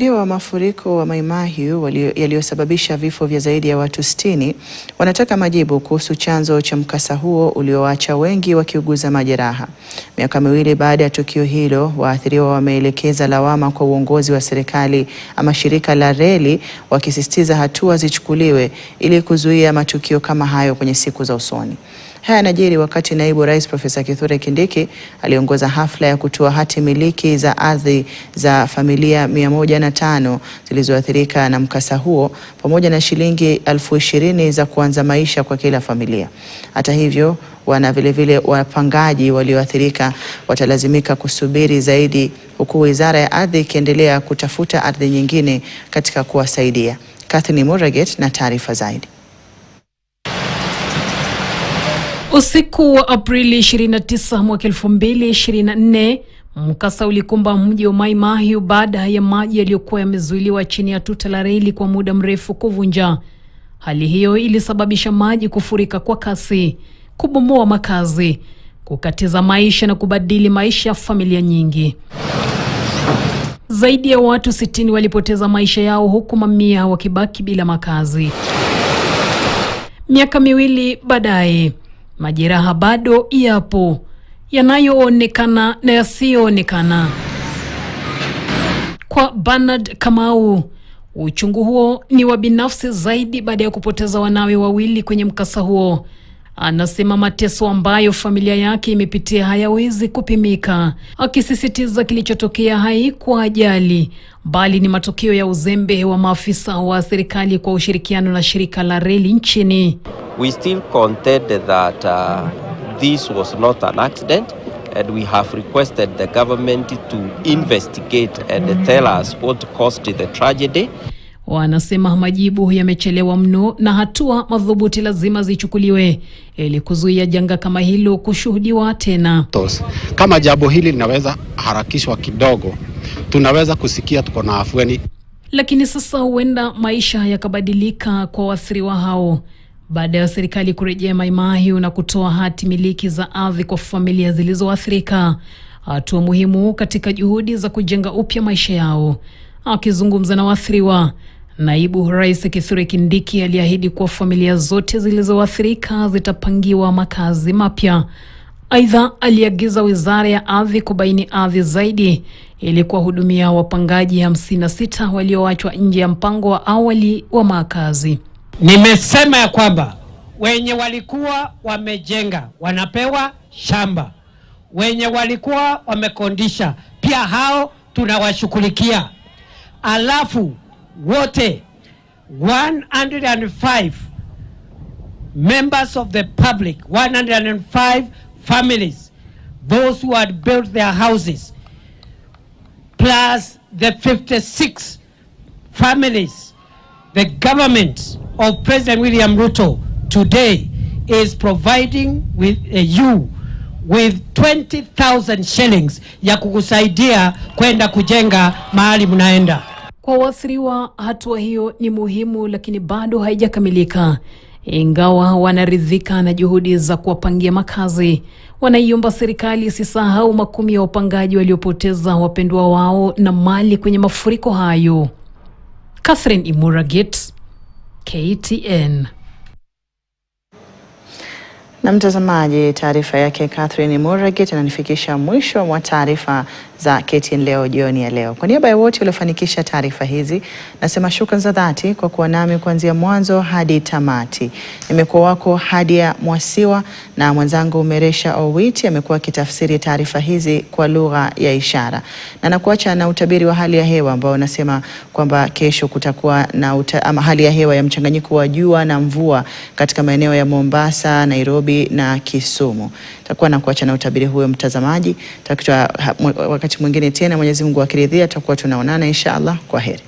Wa mafuriko wa Mai Mahiu yaliyosababisha vifo vya zaidi ya watu 60 wanataka majibu kuhusu chanzo cha mkasa huo ulioacha wengi wakiuguza majeraha. Miaka miwili baada ya tukio hilo, waathiriwa wameelekeza lawama kwa uongozi wa serikali ama shirika la reli, wakisisitiza hatua zichukuliwe ili kuzuia matukio kama hayo kwenye siku za usoni. Haya yanajiri wakati naibu rais Profesa Kithure Kindiki aliongoza hafla ya kutoa hati miliki za ardhi za familia 105 zilizoathirika na mkasa huo, pamoja na shilingi 20,000 za kuanza maisha kwa kila familia. Hata hivyo, vilevile wapangaji walioathirika watalazimika kusubiri zaidi, huku Wizara ya Ardhi ikiendelea kutafuta ardhi nyingine katika kuwasaidia. Catherine Muraget na taarifa zaidi. Usiku wa Aprili 29 mwaka 2024, mkasa ulikumba mji wa Mai Mahiu baada ya maji yaliyokuwa yamezuiliwa chini ya tuta la reli kwa muda mrefu kuvunja. Hali hiyo ilisababisha maji kufurika kwa kasi, kubomoa makazi, kukatiza maisha na kubadili maisha ya familia nyingi. Zaidi ya watu 60 walipoteza maisha yao, huku mamia wakibaki bila makazi. Miaka miwili baadaye, majeraha bado yapo, yanayoonekana na yasiyoonekana. Kwa Bernard Kamau, uchungu huo ni wa binafsi zaidi baada ya kupoteza wanawe wawili kwenye mkasa huo. Anasema mateso ambayo familia yake imepitia hayawezi kupimika, akisisitiza kilichotokea haikuwa ajali, bali ni matokeo ya uzembe wa maafisa wa serikali kwa ushirikiano na shirika la reli nchini. We still contend that this was not an accident, and we have requested the government to investigate and tell us what caused the tragedy. Wanasema majibu yamechelewa mno na hatua madhubuti lazima zichukuliwe ili kuzuia janga kama hilo kushuhudiwa tena. Kama jambo hili linaweza harakishwa kidogo, tunaweza kusikia tuko na afueni. Lakini sasa huenda maisha yakabadilika kwa waathiriwa hao baada ya serikali kurejea Mai Mahiu na kutoa hati miliki za ardhi kwa familia zilizoathirika, hatua muhimu katika juhudi za kujenga upya maisha yao. Akizungumza na waathiriwa, naibu rais Kithure Kindiki aliahidi kuwa familia zote zilizoathirika zitapangiwa makazi mapya. Aidha, aliagiza Wizara ya Ardhi kubaini ardhi zaidi ili kuwahudumia wapangaji 56 walioachwa nje ya mpango wa awali wa makazi. Nimesema ya kwamba wenye walikuwa wamejenga wanapewa shamba, wenye walikuwa wamekondisha pia hao tunawashughulikia. Alafu wote 105 members of the public, 105 families, those who had built their houses, plus the 56 families, the government of President William Ruto today is providing with you with 20,000 shillings ya kukusaidia kwenda kujenga mahali mnaenda. Kwa waathiriwa, hatua hiyo ni muhimu, lakini bado haijakamilika. Ingawa wanaridhika na juhudi za kuwapangia makazi, wanaiomba serikali isisahau makumi ya wapangaji waliopoteza wapendwa wao na mali kwenye mafuriko hayo. Catherine Muraget, KTN. Na mtazamaji, taarifa yake Catherine Muraget inanifikisha mwisho wa taarifa za KTN leo jioni ya leo. Kwa niaba ya wote waliofanikisha taarifa hizi, nasema shukrani za dhati kwa kuwa nami kuanzia mwanzo hadi tamati. Nimekuwa wako Hadia Mwasiwa na mwenzangu Meresha Owiti amekuwa akitafsiri taarifa hizi kwa lugha ya ishara. Na nakuacha na utabiri wa hali ya hewa ambao unasema kwamba kesho kutakuwa na hali ya hewa ya mchanganyiko wa jua na mvua katika maeneo ya Mombasa, Nairobi na Kisumu. Takuwa nakuacha na utabiri huo mtazamaji. Wakati mwingine tena, Mwenyezi Mungu akiridhia, tutakuwa tunaonana inshallah. Kwa heri.